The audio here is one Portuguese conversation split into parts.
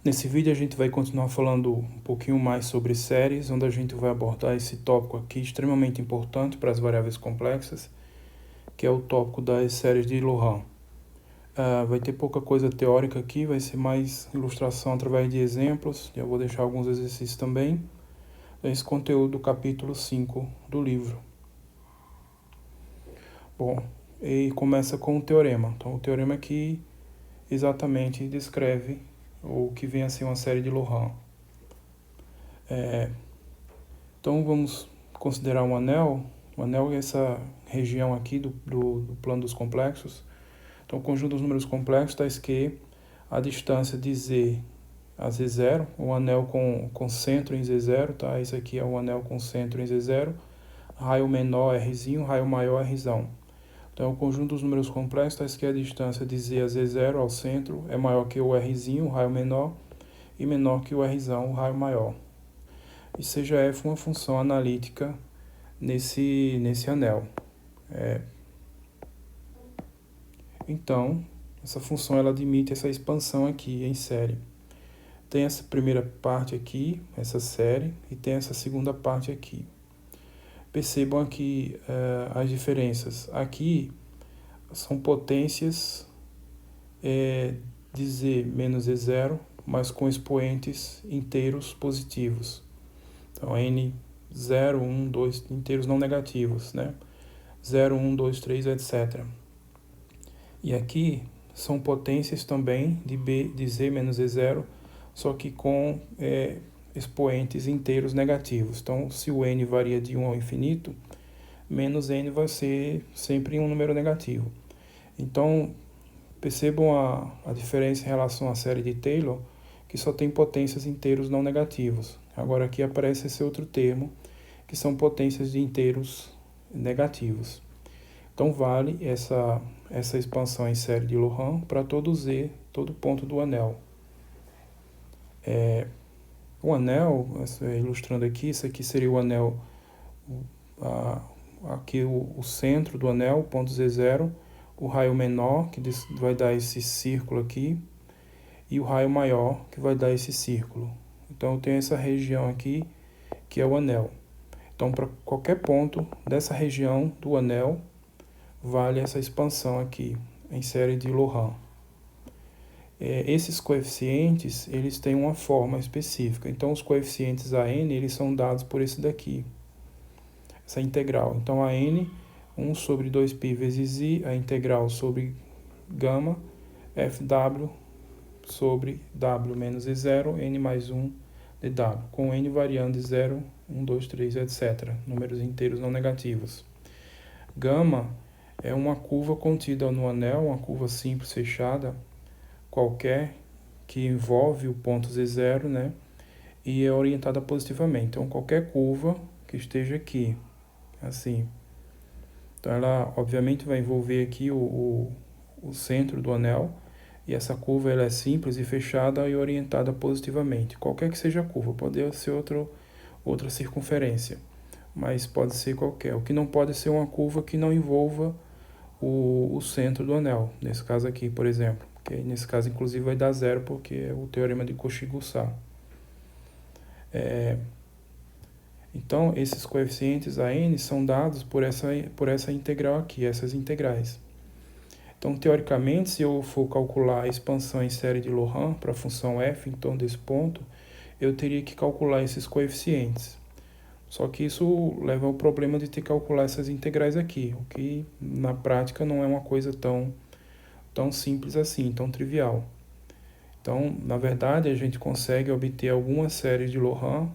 Nesse vídeo a gente vai continuar falando um pouquinho mais sobre séries, onde a gente vai abordar esse tópico aqui extremamente importante para as variáveis complexas, que é o tópico das séries de Loran. Vai ter pouca coisa teórica aqui, vai ser mais ilustração através de exemplos. Eu vou deixar alguns exercícios também. Esse conteúdo do capítulo 5 do livro. Bom, e começa com o teorema. Então, o teorema aqui exatamente descreve o que vem a ser uma série de Loran. Então, vamos considerar um anel. O anel é essa região aqui do plano dos complexos. Então, o conjunto dos números complexos tais que a distância de Z a Z0, o anel com centro em Z0, tá? Esse aqui é o anel com centro em Z0, raio menor Rzinho, raio maior Rzão. Então, o conjunto dos números complexos tais que a distância de Z a Z0 ao centro é maior que o Rzinho, o raio menor, e menor que o Rzão, o raio maior. E seja f uma função analítica nesse anel. Então, essa função ela admite essa expansão aqui em série. Tem essa primeira parte aqui, essa série, e tem essa segunda parte aqui. Percebam aqui as diferenças. Aqui são potências de Z menos Z0, mas com expoentes inteiros positivos. Então, N 0, 1, 2, inteiros não negativos, né? 0, 1, 2, 3, etc. E aqui são potências também de Z menos Z0, só que com expoentes inteiros negativos. Então, se o n varia de 1 ao infinito, menos n vai ser sempre um número negativo. Então, percebam a diferença em relação à série de Taylor, que só tem potências inteiros não negativos. Agora aqui aparece esse outro termo, que são potências de inteiros negativos. Então, vale essa expansão em série de Loran para todo Z, todo ponto do anel. O anel, ilustrando aqui, isso aqui seria o anel, aqui o centro do anel, ponto Z0, o raio menor, que vai dar esse círculo aqui, e o raio maior, que vai dar esse círculo. Então, eu tenho essa região aqui, que é o anel. Então, para qualquer ponto dessa região do anel, vale essa expansão aqui, em série de Loran. Esses coeficientes, eles têm uma forma específica. Então, os coeficientes AN, eles são dados por esse daqui, essa integral. Então, AN, 1 sobre 2π vezes I, a integral sobre gama, FW sobre W menos I0, N mais 1 dW, com N variando de 0, 1, 2, 3, etc. Números inteiros não negativos. Gama é uma curva contida no anel, uma curva simples fechada, qualquer, que envolve o ponto Z0, né? E é orientada positivamente. Então, qualquer curva que esteja aqui, assim. Então, ela, obviamente, vai envolver aqui o centro do anel. E essa curva ela é simples e fechada e orientada positivamente. Qualquer que seja a curva, pode ser outra circunferência, mas pode ser qualquer. O que não pode ser uma curva que não envolva o centro do anel, nesse caso aqui, por exemplo. Que nesse caso, inclusive, vai dar zero, porque é o teorema de Cauchy-Goussat. Então, esses coeficientes AN são dados por essa integral aqui, essas integrais. Então, teoricamente, se eu for calcular a expansão em série de Loran para a função f em torno desse ponto, eu teria que calcular esses coeficientes. Só que isso leva ao problema de ter que calcular essas integrais aqui, o que na prática não é uma coisa tão simples assim, tão trivial. Então, na verdade, a gente consegue obter algumas séries de Loran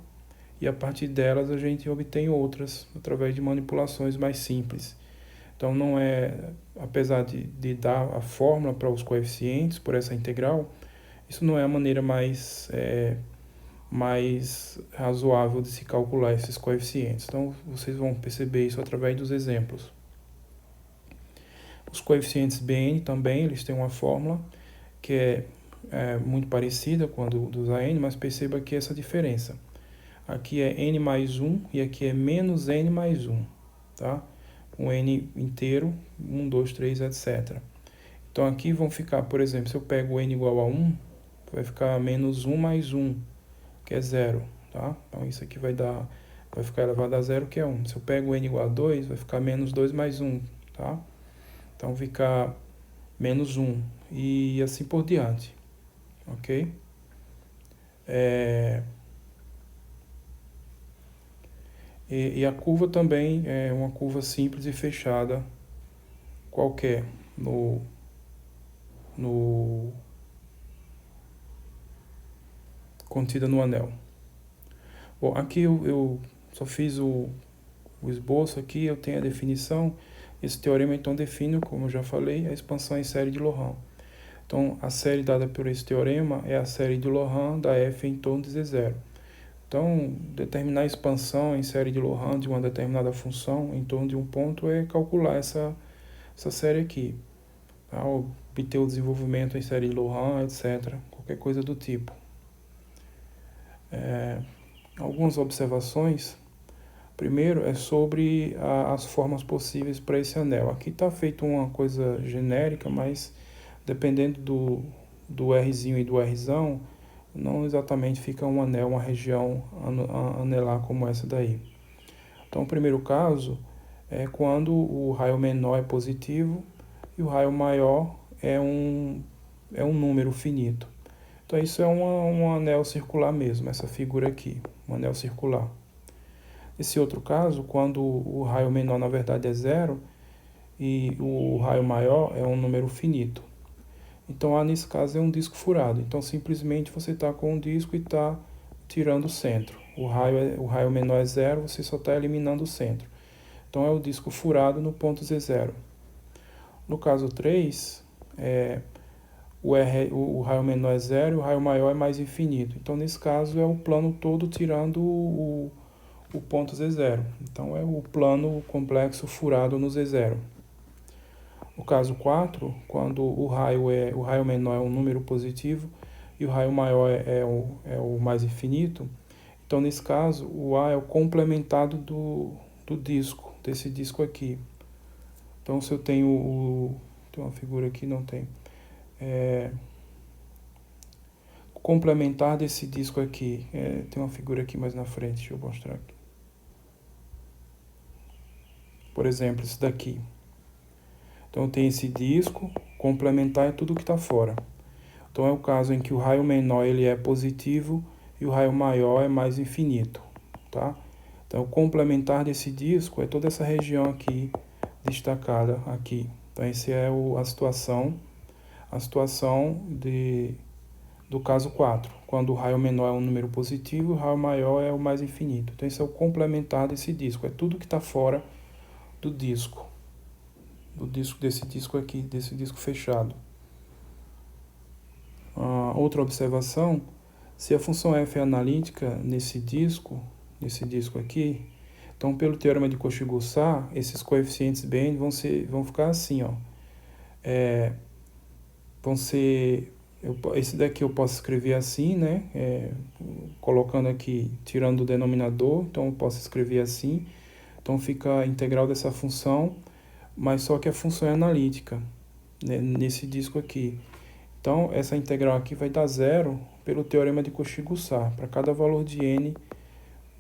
e a partir delas a gente obtém outras através de manipulações mais simples. Então, não é, apesar de dar a fórmula para os coeficientes por essa integral, isso não é a maneira mais razoável de se calcular esses coeficientes. Então, vocês vão perceber isso através dos exemplos. Os coeficientes Bn também, eles têm uma fórmula que é muito parecida com a dos AN, mas perceba aqui essa diferença. Aqui é n mais 1 e aqui é menos n mais 1, tá? Um n inteiro, 1, 2, 3, etc. Então, aqui vão ficar, por exemplo, se eu pego n igual a 1, vai ficar menos 1 mais 1, que é 0, tá? Então isso aqui vai ficar elevado a 0, que é 1. Se eu pego n igual a 2, vai ficar menos 2 mais 1, tá? Então fica menos 1 e assim por diante, ok? E a curva também é uma curva simples e fechada qualquer contida no anel. Bom, aqui eu só fiz o esboço aqui, eu tenho a definição. Esse teorema então define, como eu já falei, a expansão em série de Loran. Então, a série dada por esse teorema é a série de Loran da f em torno de Z0. Então, determinar a expansão em série de Loran de uma determinada função em torno de um ponto é calcular essa série aqui. Tá? Obter o desenvolvimento em série de Loran, etc. Qualquer coisa do tipo. Algumas observações. Primeiro é sobre as formas possíveis para esse anel. Aqui está feito uma coisa genérica, mas dependendo do Rzinho e do Rzão, não exatamente fica um anel, uma região anelar como essa daí. Então, o primeiro caso é quando o raio menor é positivo e o raio maior é um número finito. Então, isso é um anel circular mesmo, essa figura aqui, um anel circular. Esse outro caso, quando o raio menor na verdade é 0 e o raio maior é um número finito. Então, nesse caso é um disco furado. Então, simplesmente você está com um disco e está tirando o centro. O raio menor é 0, você só está eliminando o centro. Então, é o disco furado no ponto Z0. No caso 3, o raio menor é 0 e o raio maior é mais infinito. Então, nesse caso, é o plano todo tirando o ponto Z0. Então, é o plano complexo furado no Z0. No caso 4, quando o raio menor é um número positivo e o raio maior é o mais infinito, então nesse caso o A é o complementado do disco, desse disco aqui. Então se eu tenho tem uma figura aqui, não tem. O complementar desse disco aqui, tem uma figura aqui mais na frente, deixa eu mostrar aqui. Por exemplo, esse daqui. Então tem esse disco, complementar é tudo que está fora. Então é o caso em que o raio menor ele é positivo e o raio maior é mais infinito, tá? Então o complementar desse disco é toda essa região aqui destacada aqui. Então essa é a situação do caso 4, quando o raio menor é um número positivo e o raio maior é o mais infinito. Então esse é o complementar desse disco, é tudo que está fora do disco. Desse disco aqui, desse disco fechado. Outra observação, se a função f é analítica nesse disco aqui, então pelo teorema de Cauchy-Goussat, esses coeficientes Bn vão ficar assim, ó. Esse daqui eu posso escrever assim, né? Colocando aqui, tirando o denominador, então eu posso escrever assim. Então fica a integral dessa função, mas só que a função é analítica, né, nesse disco aqui. Então, essa integral aqui vai dar 0 pelo teorema de Cauchy-Goussat, para cada valor de n,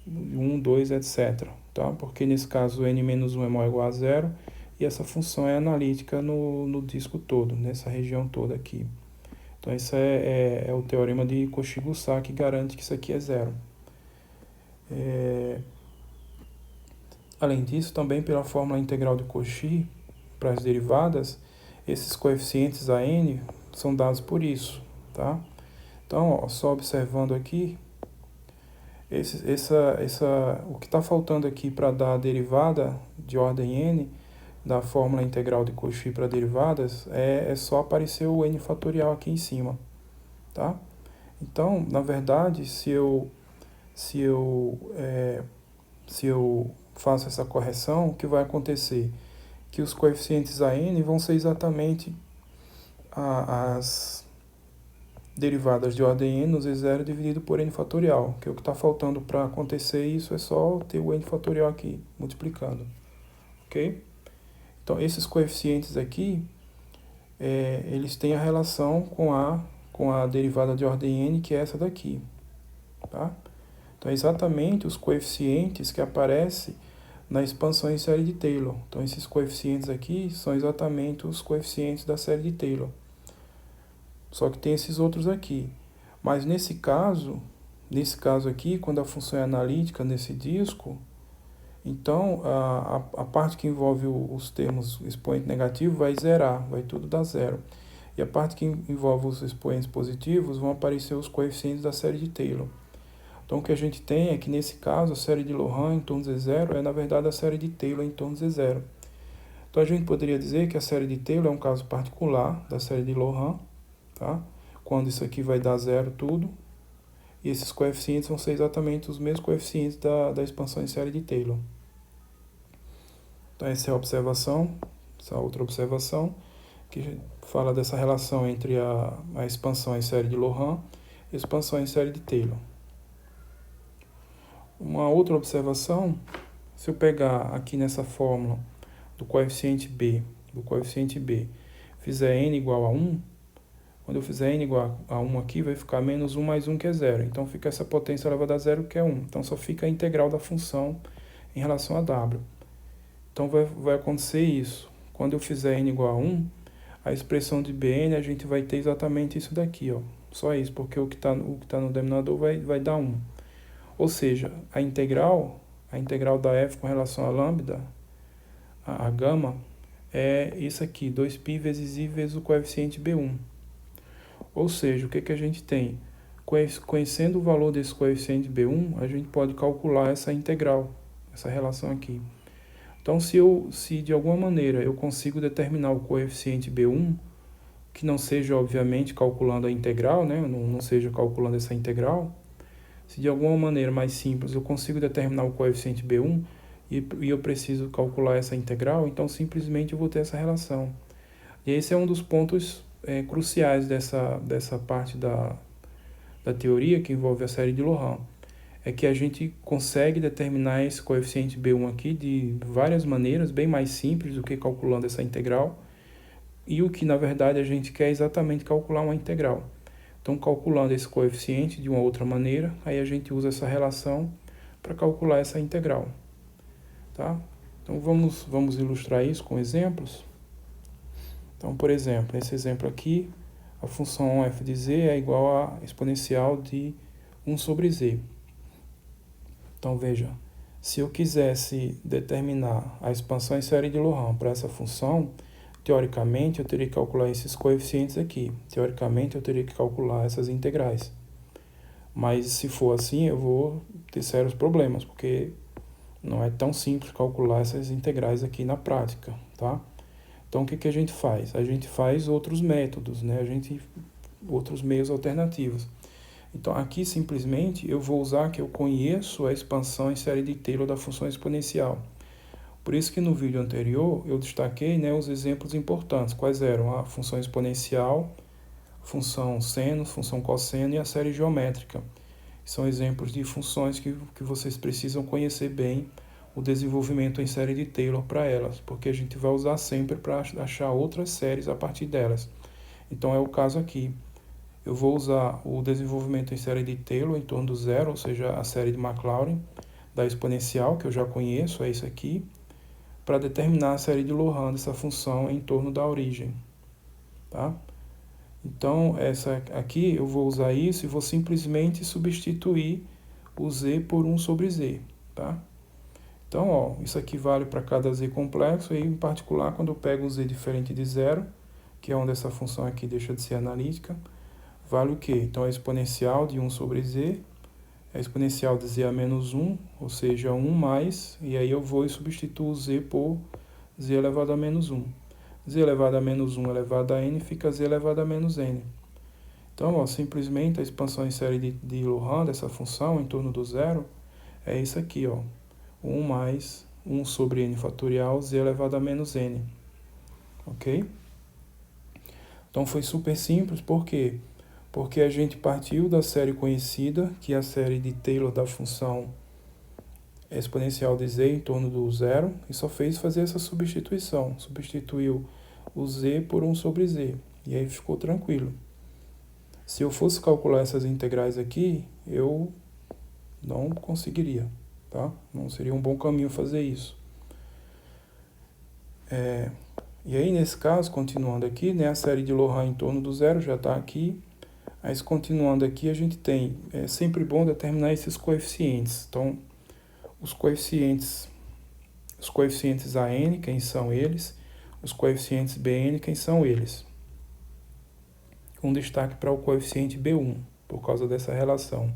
1, 2, etc. Tá? Porque nesse caso, n menos 1 é maior ou igual a 0, e essa função é analítica no disco todo, nessa região toda aqui. Então, esse é o teorema de Cauchy-Goussat que garante que isso aqui é 0. Além disso, também pela fórmula integral de Cauchy, para as derivadas, esses coeficientes a n são dados por isso, tá? Então, ó, só observando aqui, o que está faltando aqui para dar a derivada de ordem n, da fórmula integral de Cauchy para derivadas, é só aparecer o n fatorial aqui em cima, tá? Então, na verdade, se eu faço essa correção, o que vai acontecer? Que os coeficientes a n vão ser exatamente as derivadas de ordem n no z0 dividido por n fatorial, que é o que está faltando para acontecer isso, é só ter o n fatorial aqui, multiplicando, ok? Então, esses coeficientes aqui, eles têm a relação com com a derivada de ordem n, que é essa daqui, tá? Então, é exatamente os coeficientes que aparecem na expansão em série de Taylor. Então, esses coeficientes aqui são exatamente os coeficientes da série de Taylor. Só que tem esses outros aqui. Mas nesse caso aqui, quando a função é analítica nesse disco, então a parte que envolve os termos expoente negativo vai zerar, vai tudo dar zero. E a parte que envolve os expoentes positivos vão aparecer os coeficientes da série de Taylor. Então o que a gente tem é que nesse caso a série de Loran em torno de Z0 é na verdade a série de Taylor em torno de Z0. Então a gente poderia dizer que a série de Taylor é um caso particular da série de Loran, tá? Quando isso aqui vai dar zero tudo, e esses coeficientes vão ser exatamente os mesmos coeficientes da expansão em série de Taylor. Então essa é a observação, essa outra observação, que fala dessa relação entre a expansão em série de Loran e a expansão em série de Taylor. Uma outra observação, se eu pegar aqui nessa fórmula do coeficiente B, fizer n igual a 1, quando eu fizer n igual a 1 aqui, vai ficar menos 1 mais 1, que é 0. Então, fica essa potência elevada a 0, que é 1. Então, só fica a integral da função em relação a w. Então, vai acontecer isso. Quando eu fizer n igual a 1, a expressão de Bn, a gente vai ter exatamente isso daqui, ó. Só isso, porque o que tá no denominador vai dar 1. Ou seja, a integral da f com relação a lambda, a gama, é isso aqui, 2π vezes i vezes o coeficiente B1. Ou seja, o que a gente tem? Conhecendo o valor desse coeficiente B1, a gente pode calcular essa integral, essa relação aqui. Então, se de alguma maneira eu consigo determinar o coeficiente B1, que não seja, obviamente, calculando a integral, né? Não seja calculando essa integral, se de alguma maneira mais simples eu consigo determinar o coeficiente B1 e eu preciso calcular essa integral, então simplesmente eu vou ter essa relação. E esse é um dos pontos cruciais dessa parte da teoria que envolve a série de Loran. É que a gente consegue determinar esse coeficiente B1 aqui de várias maneiras, bem mais simples do que calculando essa integral. E o que, na verdade, a gente quer é exatamente calcular uma integral. Então, calculando esse coeficiente de uma outra maneira, aí a gente usa essa relação para calcular essa integral. Tá? Então, vamos ilustrar isso com exemplos. Então, por exemplo, esse exemplo aqui, a função f de z é igual a exponencial de 1 sobre z. Então, veja, se eu quisesse determinar a expansão em série de Loran para essa função, teoricamente eu teria que calcular esses coeficientes aqui. Teoricamente eu teria que calcular essas integrais. Mas se for assim, eu vou ter sérios problemas, porque não é tão simples calcular essas integrais aqui na prática, tá? Então, o que a gente faz? A gente faz outros métodos, né? Outros meios alternativos. Então, aqui, simplesmente, eu vou usar que eu conheço a expansão em série de Taylor da função exponencial. Por isso que no vídeo anterior, eu destaquei, né, os exemplos importantes. Quais eram? A função exponencial, função seno, função cosseno e a série geométrica. São exemplos de funções que vocês precisam conhecer bem o desenvolvimento em série de Taylor para elas, porque a gente vai usar sempre para achar outras séries a partir delas. Então é o caso aqui. Eu vou usar o desenvolvimento em série de Taylor em torno do zero, ou seja, a série de Maclaurin, da exponencial, que eu já conheço, é isso aqui, para determinar a série de Loran dessa função em torno da origem. Tá? Então, essa aqui eu vou usar isso e vou simplesmente substituir o z por 1 sobre z. Tá? Então, ó, isso aqui vale para cada z complexo, e em particular quando eu pego um z diferente de zero, que é onde essa função aqui deixa de ser analítica, vale o quê? Então, a exponencial de 1 sobre z, a exponencial de z a menos 1, ou seja, 1 mais, e aí eu vou e substituo o z por z elevado a menos 1. Z elevado a menos 1 elevado a n fica z elevado a menos n. Então, ó, simplesmente a expansão em série de Loran dessa função em torno do zero é isso aqui, ó. 1 mais 1 sobre n fatorial, z elevado a menos n. Ok? Então foi super simples, por quê? Porque a gente partiu da série conhecida, que é a série de Taylor da função exponencial de z em torno do zero, e só fez fazer essa substituiu o z por 1 sobre z, e aí ficou tranquilo. Se eu fosse calcular essas integrais aqui, eu não conseguiria, tá? Não seria um bom caminho fazer isso. E aí, nesse caso, continuando aqui, né, a série de Loran em torno do zero já está aqui. Mas continuando aqui, a gente tem, é sempre bom determinar esses coeficientes. Então, os coeficientes AN, quem são eles? Os coeficientes BN, quem são eles? Com destaque para o coeficiente B1, por causa dessa relação.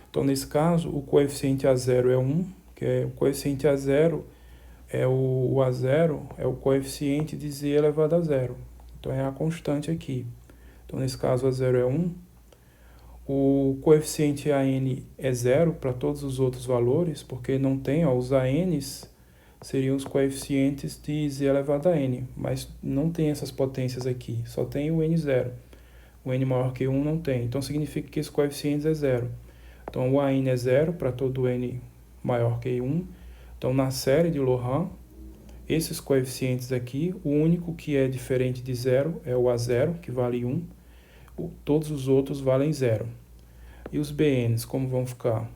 Então, nesse caso, o coeficiente A0 é 1, que é o coeficiente A0 é o A0 é o coeficiente de z elevado a zero. Então, é a constante aqui. Então, nesse caso, A0 é 1. O coeficiente AN é 0 para todos os outros valores, porque não tem, os ANs seriam os coeficientes de z elevado a n, mas não tem essas potências aqui, só tem o n0. O n maior que 1 não tem, então significa que esse coeficiente é 0. Então, o AN é 0 para todo n maior que 1. Então, na série de Loran, esses coeficientes aqui, o único que é diferente de 0 é o A0, que vale 1. Todos os outros valem 0. E os BNs, como vão ficar?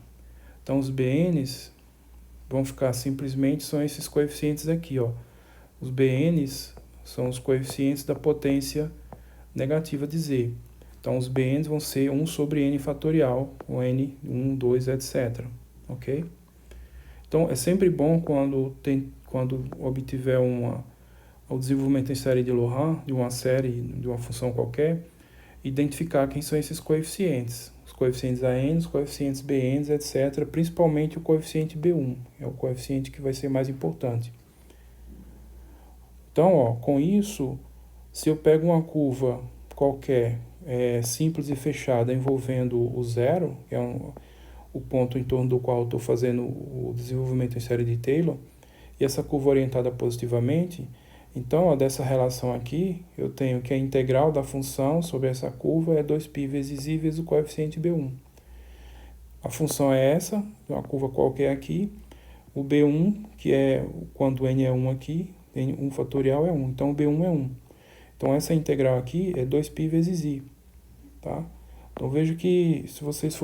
Então, os BNs vão ficar simplesmente, são esses coeficientes aqui, ó. Os BNs são os coeficientes da potência negativa de z. Então, os BNs vão ser 1 sobre n fatorial, o n, 1, 2, etc. Ok? Então, é sempre bom quando obtiver o desenvolvimento em série de Loran, de uma série, de uma função qualquer, identificar quem são esses coeficientes. Os coeficientes AN, os coeficientes BN, etc. Principalmente o coeficiente B1, é o coeficiente que vai ser mais importante. Então, ó, com isso, se eu pego uma curva qualquer, simples e fechada, envolvendo o zero, que é o ponto em torno do qual eu estou fazendo o desenvolvimento em série de Taylor, e essa curva orientada positivamente, então, ó, dessa relação aqui, eu tenho que a integral da função sobre essa curva é 2π vezes i vezes o coeficiente B1. A função é essa, uma curva qualquer aqui. O B1, que é quando n é 1 aqui, n1 fatorial é 1. Então, o B1 é 1. Então, essa integral aqui é 2π vezes i. Tá? Então, veja que se vocês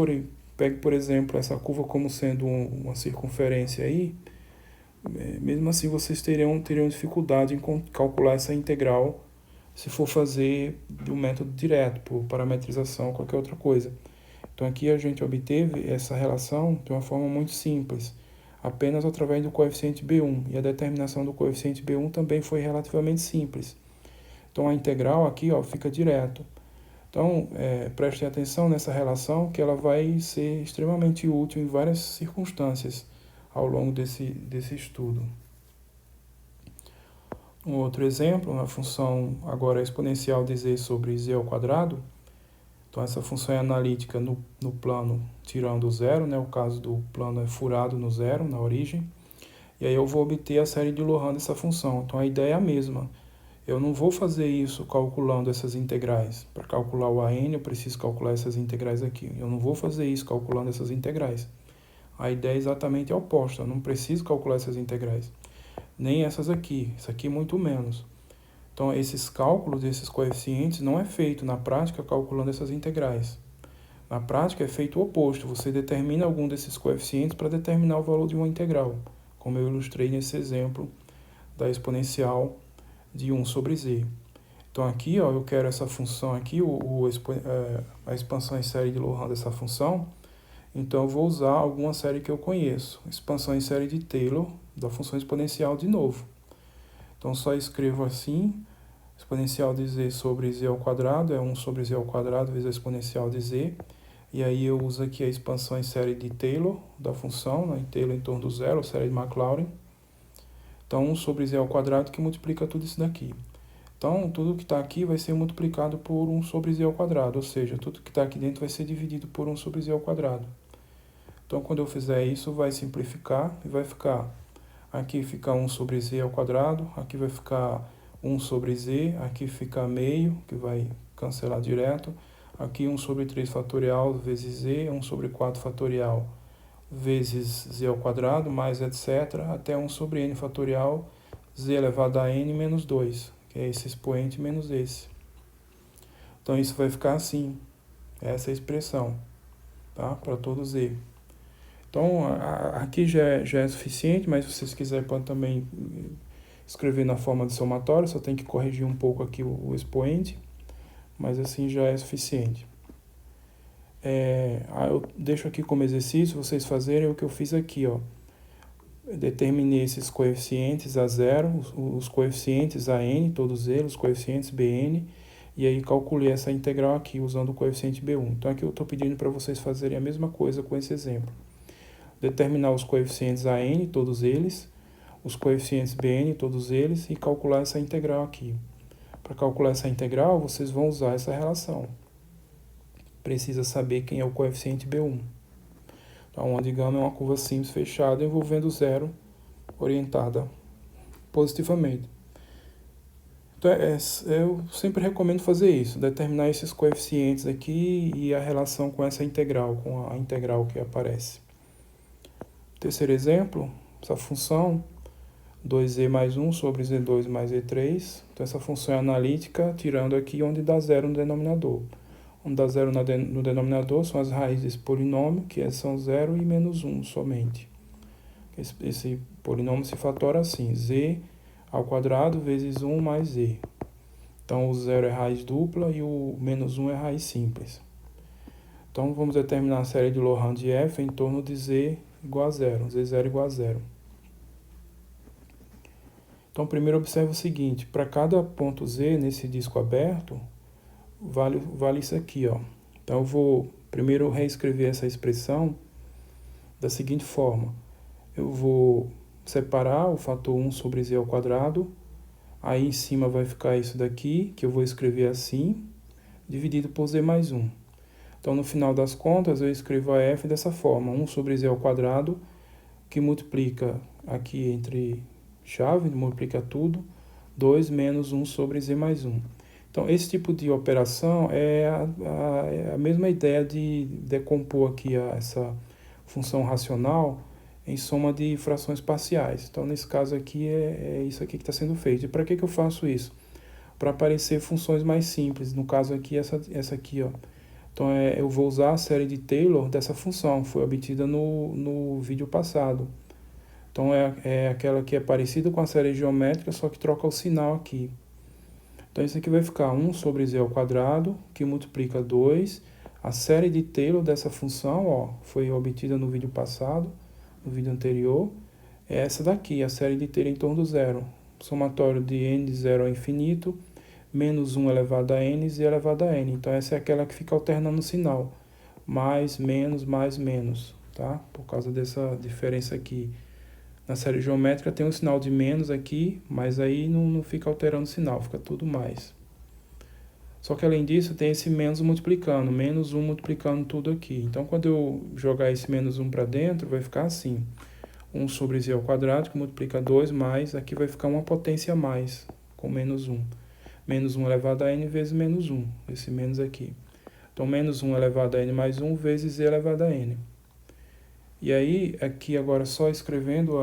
pegue, por exemplo, essa curva como sendo uma circunferência aí, mesmo assim vocês teriam dificuldade em calcular essa integral se for fazer de um método direto, por parametrização ou qualquer outra coisa. Então aqui a gente obteve essa relação de uma forma muito simples, apenas através do coeficiente B1, e a determinação do coeficiente B1 também foi relativamente simples. Então a integral aqui, ó, fica direto. Então prestem atenção nessa relação, que ela vai ser extremamente útil em várias circunstâncias ao longo desse estudo. Um outro exemplo, a função agora exponencial de z sobre z ao quadrado. Então, essa função é analítica no plano tirando o zero, né? O caso do plano é furado no zero, na origem. E aí eu vou obter a série de Loran dessa função. Então, a ideia é a mesma. Eu não vou fazer isso calculando essas integrais. Para calcular o AN, eu preciso calcular essas integrais aqui. Eu não vou fazer isso calculando essas integrais. A ideia é exatamente a oposta. Eu não preciso calcular essas integrais. Nem essas aqui. Isso aqui muito menos. Então, esses cálculos desses coeficientes não é feito na prática calculando essas integrais. Na prática é feito o oposto. Você determina algum desses coeficientes para determinar o valor de uma integral, como eu ilustrei nesse exemplo da exponencial de 1 sobre z. Então, aqui, ó, eu quero essa função aqui, a expansão em série de Loran dessa função. Então, eu vou usar alguma série que eu conheço. Expansão em série de Taylor da função exponencial de novo. Então, só escrevo assim, exponencial de z sobre z ao quadrado é 1 sobre z ao quadrado vezes a exponencial de z. E aí eu uso aqui a expansão em série de Taylor da função, né, Taylor em torno do zero, série de Maclaurin. Então, 1 sobre z ao quadrado que multiplica tudo isso daqui. Então, tudo que está aqui vai ser multiplicado por 1 sobre z ao quadrado, ou seja, tudo que está aqui dentro vai ser dividido por 1 sobre z ao quadrado. Então, quando eu fizer isso, vai simplificar e vai ficar... Aqui fica 1 sobre z ao quadrado, aqui vai ficar 1 sobre z, aqui fica meio, que vai cancelar direto. Aqui 1 sobre 3 fatorial vezes z, 1 sobre 4 fatorial vezes z ao quadrado, mais etc. Até 1 sobre n fatorial, z elevado a n menos 2, que é esse expoente menos esse. Então isso vai ficar assim, essa é a expressão, tá? Para todo Z. Então aqui já é suficiente, mas se vocês quiserem podem também escrever na forma de somatório, só tem que corrigir um pouco aqui o expoente, mas assim já é suficiente. Eu deixo aqui como exercício vocês fazerem o que eu fiz aqui, ó. Eu determinei esses coeficientes a zero, os coeficientes a n, todos eles, os coeficientes bn, e aí calculei essa integral aqui usando o coeficiente b1. Então aqui eu estou pedindo para vocês fazerem a mesma coisa com esse exemplo. Determinar os coeficientes a n, todos eles, os coeficientes bn, todos eles, e calcular essa integral aqui. Para calcular essa integral, vocês vão usar essa relação. Precisa saber quem é o coeficiente b1. Então, uma de gama é uma curva simples fechada envolvendo zero orientada positivamente. Então, eu sempre recomendo fazer isso, determinar esses coeficientes aqui e a relação com essa integral, com a integral que aparece. Terceiro exemplo, essa função 2z mais 1 sobre z2 mais z3. Então, essa função é analítica, tirando aqui onde dá zero no denominador. Onde dá zero no denominador são as raízes desse polinômio, que são 0 e menos 1 somente. Esse polinômio se fatora assim, z ao quadrado vezes 1 mais z. Então, o 0 é raiz dupla e o menos 1 é raiz simples. Então, vamos determinar a série de Laurent de f em torno de z igual a zero, z0 igual a zero. Então, primeiro observe o seguinte, para cada ponto z nesse disco aberto, vale isso aqui, ó. Então, eu vou primeiro reescrever essa expressão da seguinte forma. Eu vou separar o fator 1 sobre z ao quadrado, aí em cima vai ficar isso daqui, que eu vou escrever assim, dividido por z mais 1. Então, no final das contas, eu escrevo a f dessa forma, 1 sobre z ao quadrado, que multiplica aqui entre chave, multiplica tudo, 2 menos 1 sobre z mais 1. Então, esse tipo de operação é a mesma ideia de decompor aqui essa função racional em soma de frações parciais. Então, nesse caso aqui, é isso aqui que está sendo feito. E para que eu faço isso? Para aparecer funções mais simples. No caso aqui, essa aqui, ó. Então, eu vou usar a série de Taylor dessa função, foi obtida no vídeo passado. Então, é aquela que é parecida com a série geométrica, só que troca o sinal aqui. Então, isso aqui vai ficar 1 sobre z ao quadrado, que multiplica 2. A série de Taylor dessa função, ó, foi obtida no vídeo passado, no vídeo anterior, é essa daqui, a série de Taylor em torno do zero. Somatório de n de 0 ao infinito, menos 1 elevado a n, z elevado a n. Então, essa é aquela que fica alternando o sinal. Mais, menos, tá? Por causa dessa diferença aqui. Na série geométrica tem um sinal de menos aqui, mas aí não fica alterando o sinal, fica tudo mais. Só que além disso tem esse menos multiplicando, menos 1 multiplicando tudo aqui. Então quando eu jogar esse menos 1 para dentro, vai ficar assim. 1 sobre z ao quadrado, que multiplica 2, mais, aqui vai ficar uma potência a mais, com menos 1. Menos 1 elevado a n vezes menos 1, esse menos aqui. Então menos 1 elevado a n mais 1 vezes z elevado a n. E aí, aqui agora só escrevendo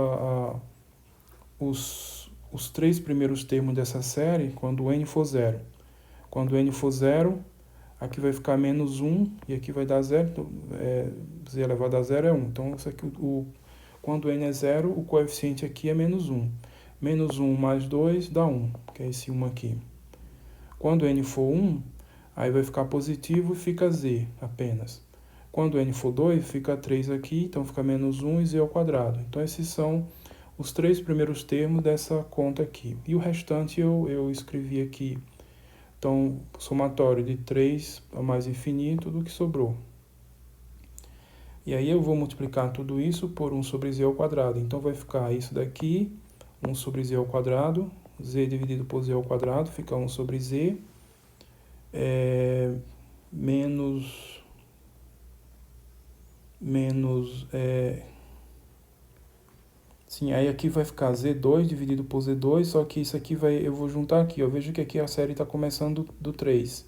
os 3 primeiros termos dessa série, quando n for 0. Quando n for 0, aqui vai ficar menos 1, e aqui vai dar 0, então, z elevado a 0 é 1. Então, isso aqui, quando n é 0, o coeficiente aqui é menos 1. Menos 1 mais 2 dá 1, que é esse 1 aqui. Quando n for 1, aí vai ficar positivo e fica z apenas. Quando n for 2, fica 3 aqui, então fica menos 1 e z ao quadrado. Então, esses são os 3 primeiros termos dessa conta aqui. E o restante eu escrevi aqui. Então, somatório de 3 a mais infinito do que sobrou. E aí eu vou multiplicar tudo isso por 1 sobre z ao quadrado. Então, vai ficar isso daqui, 1 sobre z ao quadrado. Z dividido por z ao quadrado fica 1 sobre z. Sim, aí aqui vai ficar z2 dividido por z2, só que isso aqui eu vou juntar aqui, ó, veja que aqui a série está começando do 3.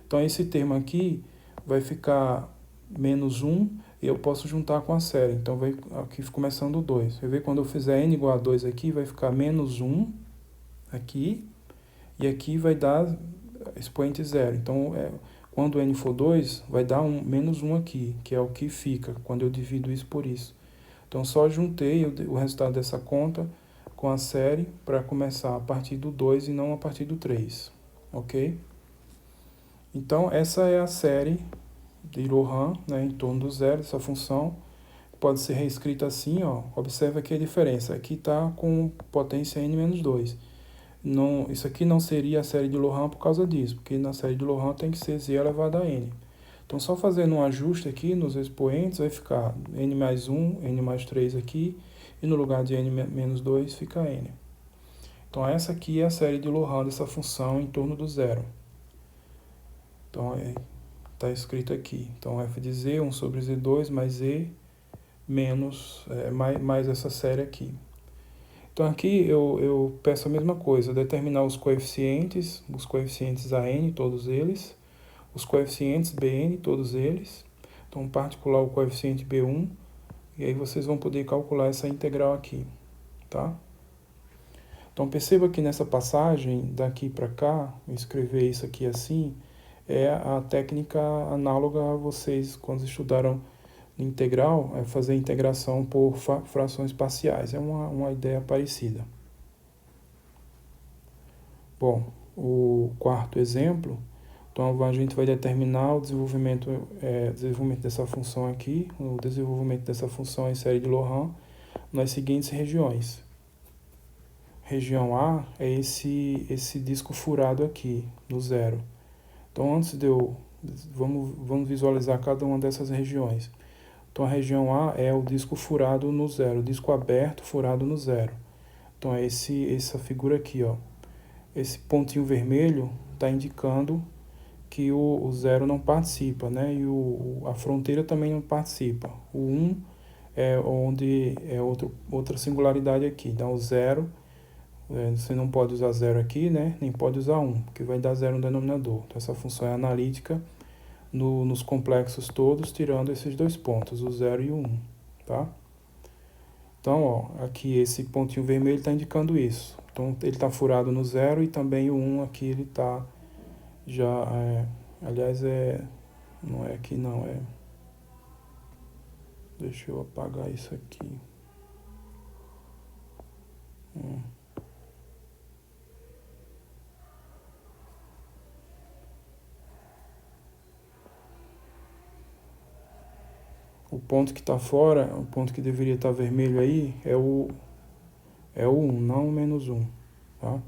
Então, esse termo aqui vai ficar menos 1, e eu posso juntar com a série, então vai aqui começando o 2. Você vê quando eu fizer n igual a 2 aqui, vai ficar menos 1 aqui, e aqui vai dar expoente zero. Então, quando n for 2, vai dar menos 1 aqui, que é o que fica, quando eu divido isso por isso. Então, só juntei o resultado dessa conta com a série para começar a partir do 2 e não a partir do 3, ok? Então, essa é a série de Loran, né, em torno do zero, essa função. Pode ser reescrita assim, ó. Observa aqui a diferença. Aqui está com potência n-2. Não, isso aqui não seria a série de Loran por causa disso, porque na série de Loran tem que ser z elevado a n. Então, só fazendo um ajuste aqui nos expoentes, vai ficar n mais 1, n mais 3 aqui, e no lugar de n menos 2 fica n. Então, essa aqui é a série de Loran dessa função em torno do zero. Então, está escrito aqui. Então, f de z, 1 sobre z2 mais z menos, mais essa série aqui. Então, aqui eu peço a mesma coisa, determinar os coeficientes AN, todos eles, os coeficientes BN, todos eles. Então, particular o coeficiente B1, e aí vocês vão poder calcular essa integral aqui, tá? Então, perceba que nessa passagem, daqui para cá, escrever isso aqui assim, é a técnica análoga a vocês, quando estudaram integral, é fazer integração por frações parciais. É uma ideia parecida. Bom, o quarto exemplo, então a gente vai determinar o desenvolvimento dessa função aqui, o desenvolvimento dessa função em série de Loran, nas seguintes regiões. Região A é esse disco furado aqui, no zero. Então, antes de vamos visualizar cada uma dessas regiões. Então, a região A é o disco furado no zero, o disco aberto furado no zero. Então, é essa figura aqui, ó. Esse pontinho vermelho está indicando que o zero não participa, né? E a fronteira também não participa. O 1 é onde é outra singularidade aqui. Então, o zero, você não pode usar zero aqui, né? Nem pode usar 1, porque vai dar zero no denominador. Então, essa função é analítica nos complexos todos, tirando esses dois pontos, o 0 e o 1, tá? Então, ó, aqui esse pontinho vermelho está indicando isso. Então, ele está furado no 0 e também o 1 aqui ele está já, aliás, não é aqui não, deixa eu apagar isso aqui. O ponto que está fora, o ponto que deveria estar vermelho aí, é o 1, não o menos 1, tá?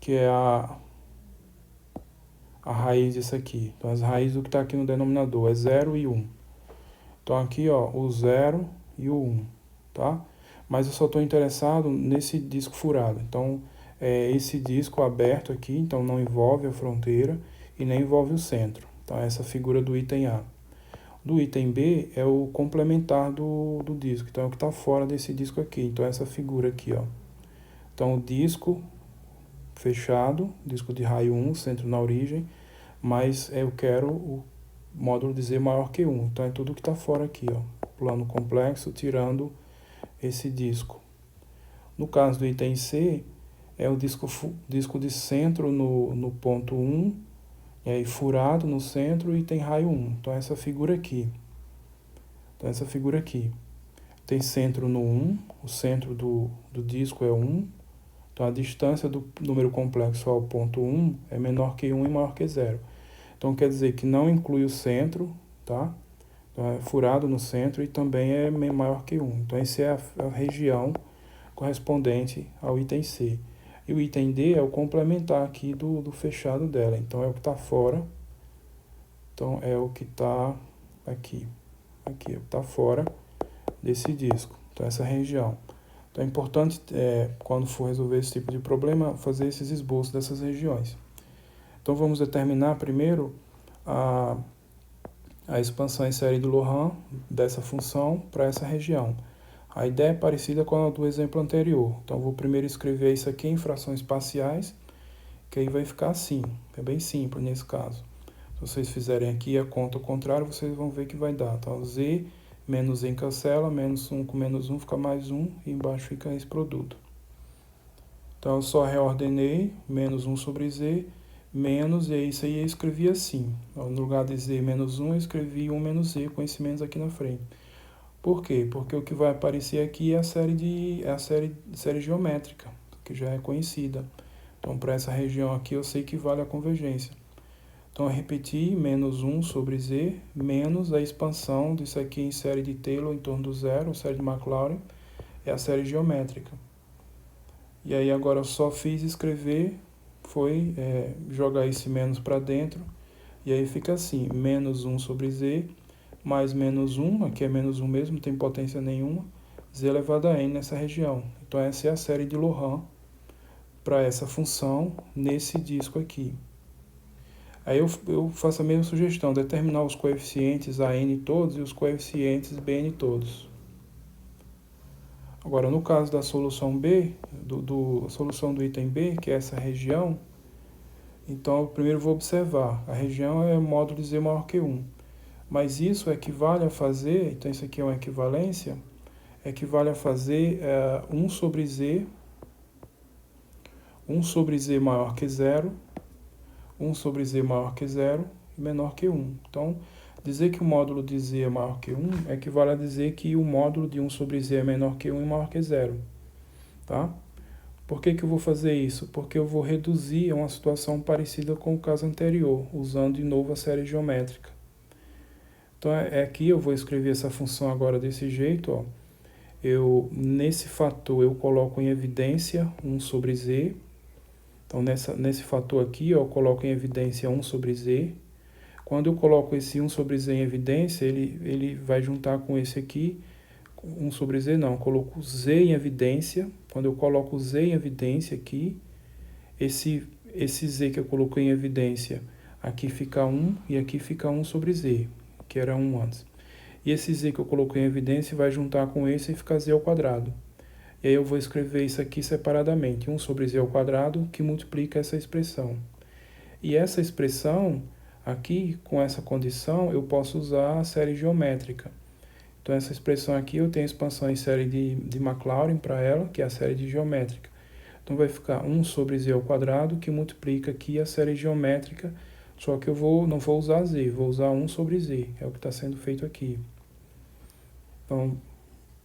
Que é a raiz disso aqui. Então, as raízes do que está aqui no denominador é 0 e 1. Então, aqui, ó, o 0 e o 1, tá? Mas eu só estou interessado nesse disco furado. Então, esse disco aberto aqui, então não envolve a fronteira e nem envolve o centro. Então, essa figura do item A. Do item B é o complementar do disco, então é o que está fora desse disco aqui. Então, essa figura aqui, ó. Então, o disco fechado, disco de raio 1, centro na origem, mas eu quero o módulo de Z maior que 1. Então, é tudo que está fora aqui, ó. Plano complexo, tirando esse disco. No caso do item C, é o disco de centro no ponto 1, e aí furado no centro e tem raio 1. Então, essa figura aqui. Então, essa figura aqui. Tem centro no 1, o centro do disco é 1. Então, a distância do número complexo ao ponto 1 é menor que 1 e maior que 0. Então, quer dizer que não inclui o centro, tá? Então, é furado no centro e também é maior que 1. Então, essa é a região correspondente ao item C. E o item D é o complementar aqui do fechado dela. Então, é o que está fora. Então, é o que está aqui. Aqui é o que está fora desse disco. Então, essa região. Então, é importante, quando for resolver esse tipo de problema, fazer esses esboços dessas regiões. Então, vamos determinar primeiro a expansão em série do Loran dessa função para essa região. A ideia é parecida com a do exemplo anterior. Então, vou primeiro escrever isso aqui em frações parciais, que aí vai ficar assim. É bem simples nesse caso. Se vocês fizerem aqui a conta ao contrário, vocês vão ver que vai dar. Então, z menos z cancela, menos 1 com menos 1 fica mais 1, e embaixo fica esse produto. Então, eu só reordenei, menos 1 sobre z, menos, e aí isso aí eu escrevi assim. No lugar de z menos 1, eu escrevi 1 menos z com esse menos aqui na frente. Por quê? Porque o que vai aparecer aqui é a série geométrica, que já é conhecida. Então, para essa região aqui, eu sei que vale a convergência. Então, eu repeti menos 1 sobre z, menos a expansão disso aqui em série de Taylor em torno do zero, série de Maclaurin, é a série geométrica. E aí agora eu só fiz escrever, foi jogar esse menos para dentro, e aí fica assim, menos 1 sobre z, mais menos 1, aqui é menos 1 mesmo, não tem potência nenhuma, z elevado a n nessa região. Então essa é a série de Loran para essa função nesse disco aqui. Aí eu faço a mesma sugestão, determinar os coeficientes AN todos e os coeficientes BN todos. Agora, no caso da solução B, a solução do item B, que é essa região, então eu primeiro vou observar, a região é módulo de Z maior que 1. Mas isso equivale a fazer, então isso aqui é uma equivalência, equivale a fazer 1 sobre Z maior que 0, 1 sobre Z maior que 0 e menor que 1. Então, dizer que o módulo de Z é maior que 1 equivale a dizer que o módulo de 1 sobre Z é menor que 1 e maior que 0. Tá? Por que eu vou fazer isso? Porque eu vou reduzir a uma situação parecida com o caso anterior, usando de novo a série geométrica. Então, aqui eu vou escrever essa função agora desse jeito. Ó. Nesse fator eu coloco em evidência 1 sobre Z. Então, nesse fator aqui, ó, eu coloco em evidência 1 sobre Z. Quando eu coloco esse 1 sobre Z em evidência, ele vai juntar com esse aqui. 1 sobre Z não, eu coloco Z em evidência. Quando eu coloco Z em evidência aqui, esse Z que eu coloquei em evidência, aqui fica 1 e aqui fica 1 sobre Z, que era 1 antes. E esse Z que eu coloquei em evidência vai juntar com esse e ficar Z ao quadrado. E aí eu vou escrever isso aqui separadamente, 1 sobre Z ao quadrado, que multiplica essa expressão. E essa expressão, aqui, com essa condição, eu posso usar a série geométrica. Então, essa expressão aqui, eu tenho a expansão em série de Maclaurin para ela, que é a série de geométrica. Então, vai ficar 1 sobre Z ao quadrado, que multiplica aqui a série geométrica, só que eu não vou usar Z, vou usar 1 sobre Z, é o que está sendo feito aqui. Então,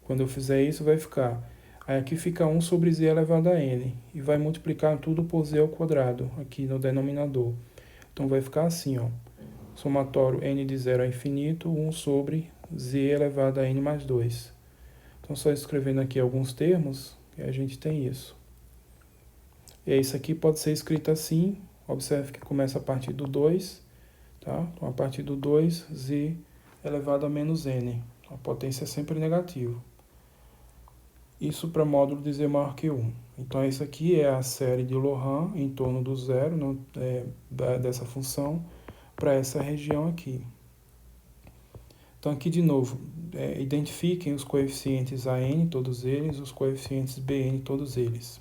quando eu fizer isso, vai ficar... Aí aqui fica 1 sobre Z elevado a n, e vai multiplicar tudo por Z ao quadrado, aqui no denominador. Então, vai ficar assim, ó. Somatório n de 0 a infinito, 1 sobre Z elevado a n mais 2. Então, só escrevendo aqui alguns termos, a gente tem isso. E isso aqui pode ser escrito assim, observe que começa a partir do 2, tá? Então, a partir do 2, Z elevado a menos n. A potência é sempre negativa. Isso para módulo de Z maior que 1. Então, isso aqui é a série de Loran em torno do zero, dessa função, para essa região aqui. Então, aqui de novo, identifiquem os coeficientes AN, todos eles, os coeficientes BN, todos eles.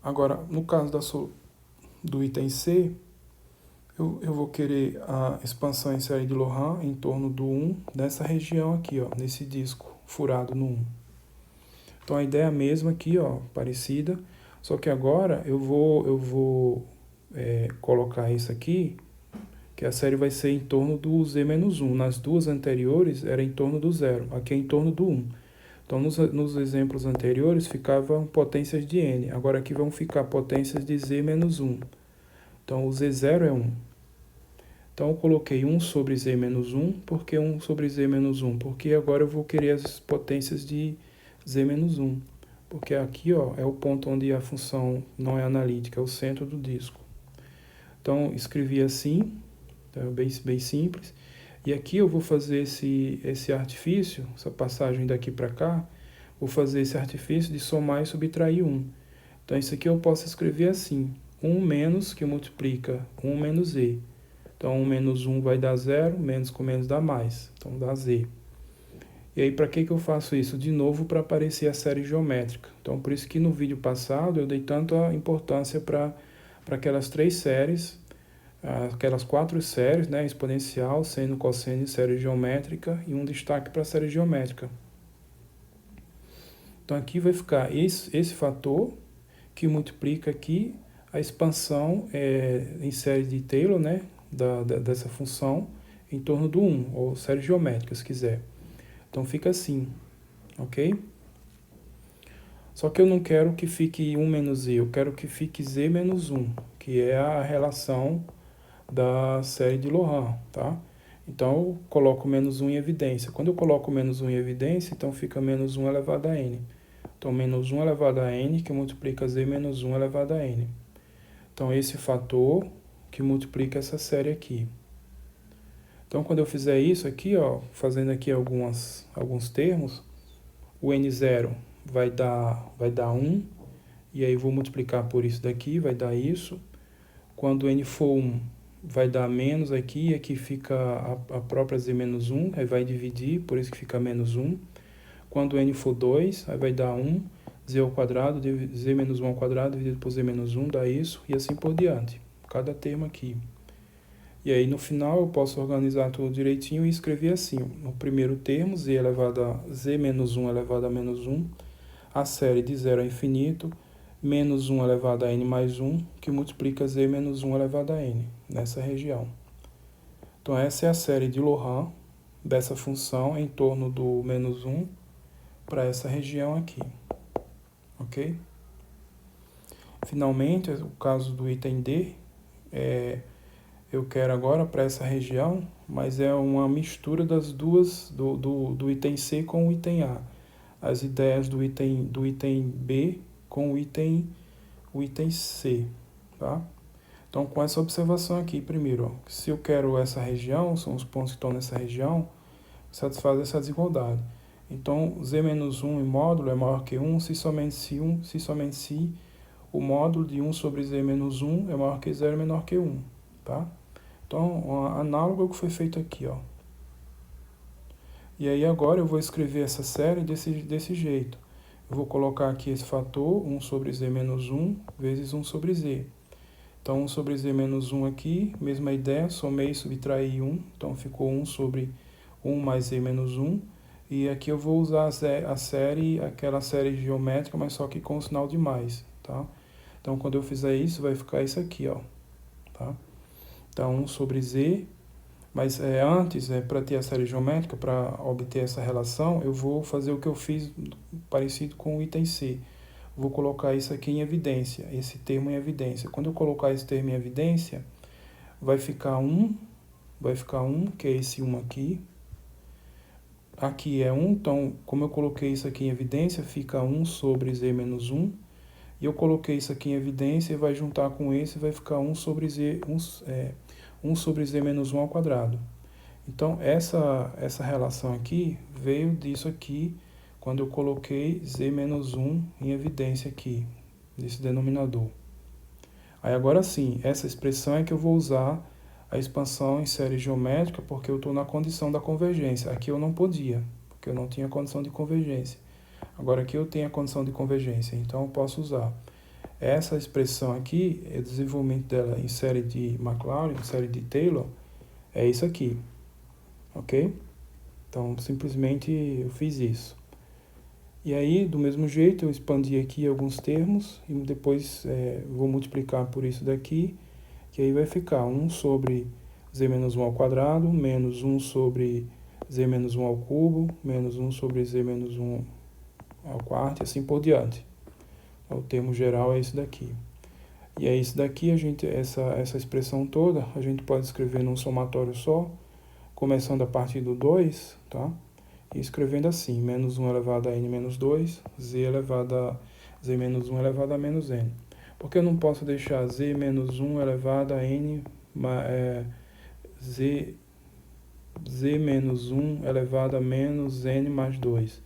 Agora, no caso do item C, eu vou querer a expansão em série de Loran em torno do 1, nessa região aqui, ó, nesse disco furado no 1. Então, a ideia é a mesma aqui, ó, parecida, só que agora eu vou colocar isso aqui, que a série vai ser em torno do Z-1. Nas duas anteriores era em torno do 0, aqui é em torno do 1. Então, nos exemplos anteriores ficavam potências de n, agora aqui vão ficar potências de Z-1. Então, o Z0 é 1. Então, eu coloquei 1 sobre Z-1, por que 1 sobre Z-1? Porque agora eu vou querer as potências de Z-1, porque aqui, ó, é o ponto onde a função não é analítica, é o centro do disco. Então, escrevi assim, então, bem simples. E aqui eu vou fazer esse artifício, essa passagem daqui para cá, vou fazer esse artifício de somar e subtrair 1. Então, isso aqui eu posso escrever assim, 1 menos, que multiplica 1 menos Z. Então, 1 menos 1 vai dar 0, menos com menos dá mais, então dá Z. E aí, para que eu faço isso? De novo, para aparecer a série geométrica. Então, por isso que no vídeo passado eu dei tanta importância para aquelas 3 séries, aquelas 4 séries, né, exponencial, seno, cosseno e série geométrica, e um destaque para a série geométrica. Então, aqui vai ficar esse fator que multiplica aqui a expansão em série de Taylor, né, dessa função em torno do 1, ou série geométrica, se quiser. Então fica assim, ok? Só que eu não quero que fique 1 menos z, eu quero que fique z menos 1, que é a relação da série de Loran, tá? Então eu coloco menos 1 em evidência. Quando eu coloco menos 1 em evidência, então fica menos 1 elevado a n. Então menos 1 elevado a n, que multiplica z menos 1 elevado a n. Então esse fator que multiplica essa série aqui. Então quando eu fizer isso aqui, ó, fazendo aqui alguns termos, o n0 vai dar 1, e aí vou multiplicar por isso daqui, vai dar isso. Quando n for 1, vai dar menos aqui, e aqui fica a própria z menos 1, aí vai dividir, por isso que fica menos 1. Quando n for 2, aí vai dar 1, z ao quadrado, z menos 1 ao quadrado, dividido por z menos 1, dá isso, e assim por diante, cada termo aqui. E aí no final eu posso organizar tudo direitinho e escrever assim, no primeiro termo, z elevado a z menos 1 elevado a menos 1, a série de 0 a infinito, menos 1 elevado a n mais 1, que multiplica z menos 1 elevado a n, nessa região. Então essa é a série de Loran, dessa função em torno do menos 1, para essa região aqui, ok? Finalmente, o caso do item D, eu quero agora para essa região, mas é uma mistura das duas, do item C com o item A. As ideias do item B com o item C, tá? Então, com essa observação aqui, primeiro, ó, se eu quero essa região, são os pontos que estão nessa região, satisfaz essa desigualdade. Então, z menos 1 em módulo é maior que 1, se somente se o módulo de 1 sobre z menos 1 é maior que 0 e menor que 1, tá? Então, análogo ao que foi feito aqui, ó. E aí agora eu vou escrever essa série desse jeito. Eu vou colocar aqui esse fator, 1 sobre z menos 1, vezes 1 sobre z. Então, 1 sobre z menos 1 aqui, mesma ideia, somei e subtraí 1. Então, ficou 1 sobre 1 mais z menos 1. E aqui eu vou usar a série, aquela série geométrica, mas só que com o sinal de mais, tá? Então, quando eu fizer isso, vai ficar isso aqui, ó, tá? Então, 1 sobre z, mas antes, para ter a série geométrica, para obter essa relação, eu vou fazer o que eu fiz parecido com o item C. Vou colocar isso aqui em evidência, esse termo em evidência. Quando eu colocar esse termo em evidência, vai ficar 1, que é esse 1 aqui. Aqui é 1, então, como eu coloquei isso aqui em evidência, fica 1 sobre z menos 1. E eu coloquei isso aqui em evidência e vai juntar com esse, vai ficar 1 sobre z, 1 sobre z menos 1 ao quadrado. Então, essa relação aqui veio disso aqui, quando eu coloquei z menos 1 em evidência aqui, nesse denominador. Aí agora sim, essa expressão é que eu vou usar a expansão em série geométrica, porque eu estou na condição da convergência. Aqui eu não podia, porque eu não tinha condição de convergência. Agora aqui eu tenho a condição de convergência, então eu posso usar. Essa expressão aqui, o desenvolvimento dela em série de Maclaurin, em série de Taylor, é isso aqui, ok? Então, simplesmente eu fiz isso. E aí, do mesmo jeito, eu expandi aqui alguns termos e depois vou multiplicar por isso daqui, que aí vai ficar 1 sobre z menos 1 ao quadrado, menos 1 sobre z menos 1 ao cubo, menos 1 sobre z menos 1 ao quarto, e assim por diante. O termo geral é esse daqui. E é isso daqui, essa expressão toda, a gente pode escrever num somatório só, começando a partir do 2, tá? E escrevendo assim, menos 1 elevado a n menos 2, z menos 1 elevado a menos n. Porque eu não posso deixar z menos 1 elevado a n, z menos 1 elevado a menos n mais 2.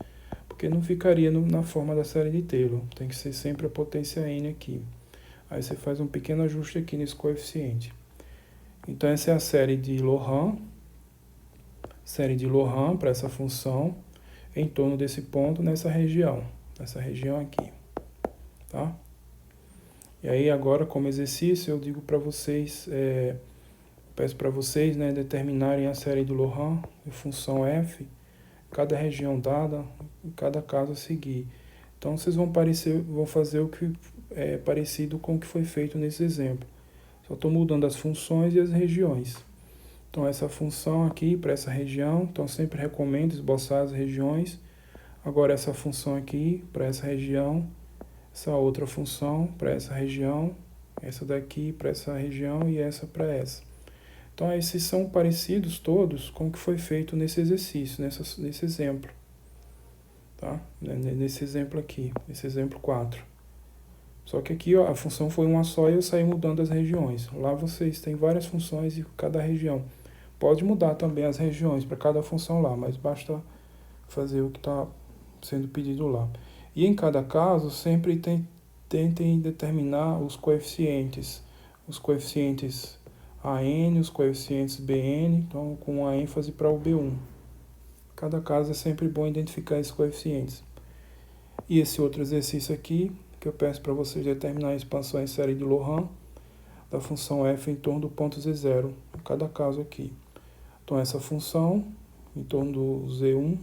Porque não ficaria na forma da série de Taylor. Tem que ser sempre a potência n aqui. Aí você faz um pequeno ajuste aqui nesse coeficiente. Então essa é a série de Loran para essa função em torno desse ponto nessa região aqui, tá? E aí agora, como exercício, eu digo para vocês, peço para vocês, né, determinarem a série de Loran de função f, cada região dada, em cada caso a seguir. Então vocês vão fazer o que parecido com o que foi feito nesse exemplo. Só estou mudando as funções e as regiões. Então, essa função aqui para essa região, então sempre recomendo esboçar as regiões. Agora, essa função aqui para essa região, essa outra função para essa região, essa daqui para essa região e essa para essa. Então, esses são parecidos todos com o que foi feito nesse exercício, nesse exemplo. Tá? Nesse exemplo aqui, nesse exemplo 4. Só que aqui ó, a função foi uma só e eu saí mudando as regiões. Lá vocês têm várias funções e cada região. Pode mudar também as regiões para cada função lá, mas basta fazer o que está sendo pedido lá. E em cada caso, sempre tentem determinar os coeficientes. Os coeficientes AN, os coeficientes BN, então com a ênfase para o B1. Cada caso é sempre bom identificar esses coeficientes. E esse outro exercício aqui, que eu peço para vocês determinar a expansão em série de Loran da função f em torno do ponto Z0, em cada caso aqui. Então, essa função em torno do Z1,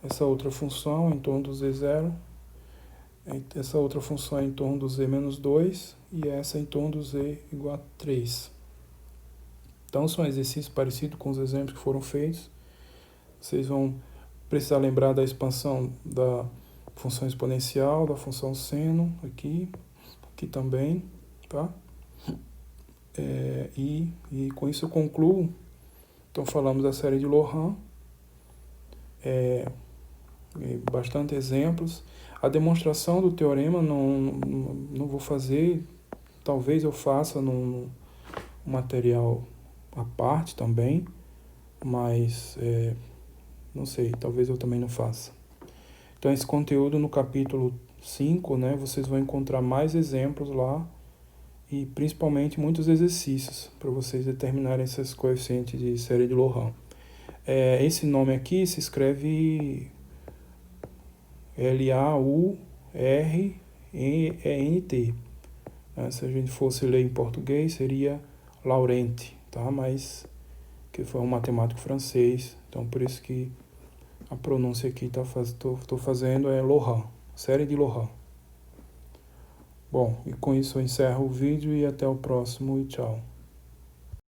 essa outra função em torno do Z0, essa outra função em torno do Z-2 e essa em torno do Z igual a 3. Então, são exercícios parecidos com os exemplos que foram feitos. Vocês vão precisar lembrar da expansão da função exponencial, da função seno, aqui também, tá? E com isso eu concluo. Então, falamos da série de Loran, bastante exemplos. A demonstração do teorema não vou fazer, talvez eu faça num material à parte também, mas não sei, talvez eu também não faça. Então, esse conteúdo no capítulo 5, né, vocês vão encontrar mais exemplos lá e principalmente muitos exercícios para vocês determinarem esses coeficientes de série de Loran. Esse nome aqui se escreve Laurent. Se a gente fosse ler em português, seria Laurent, tá? Mas que foi um matemático francês, então por isso que a pronúncia aqui estou fazendo é Loran, série de Loran. Bom, e com isso eu encerro o vídeo e até o próximo e tchau.